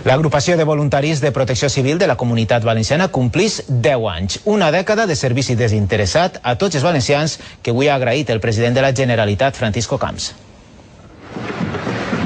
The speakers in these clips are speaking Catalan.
L'agrupació de voluntaris de protecció civil de la Comunitat Valenciana complís 10 anys, una dècada de servici desinteressat a tots els valencians que avui ha agraït el president de la Generalitat, Francisco Camps.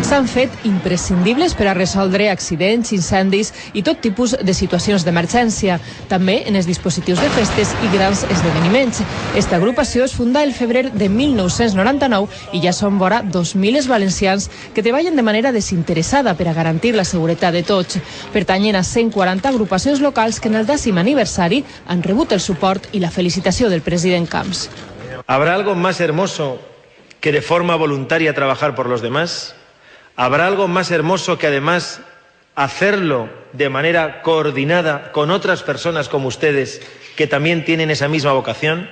S'han fet imprescindibles per a resoldre accidents, incendis i tot tipus de situacions d'emergència, també en els dispositius de festes i grans esdeveniments. Esta agrupació es funda el febrer de 1999 i ja són vora 2.000 els valencians que treballen de manera desinteressada per a garantir la seguretat de tots. Pertanyen a 140 agrupacions locals que en el 10è aniversari han rebut el suport i la felicitació del president Camps. ¿Habrá algo más hermoso que de forma voluntaria trabajar por los demás? ¿Habrá algo más hermoso que además hacerlo de manera coordinada con otras personas como ustedes que también tienen esa misma vocación?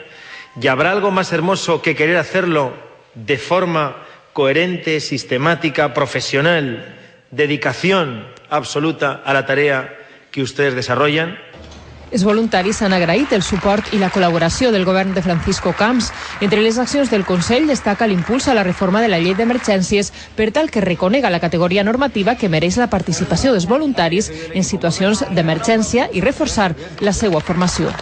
¿Y habrá algo más hermoso que querer hacerlo de forma coherente, sistemática, profesional, dedicación absoluta a la tarea que ustedes desarrollan? Els voluntaris han agraït el suport i la col·laboració del govern de Francisco Camps. Entre les accions del Consell destaca l'impuls a la reforma de la llei d'emergències per tal que reconega la categoria normativa que mereix la participació dels voluntaris en situacions d'emergència i reforçar la seva formació.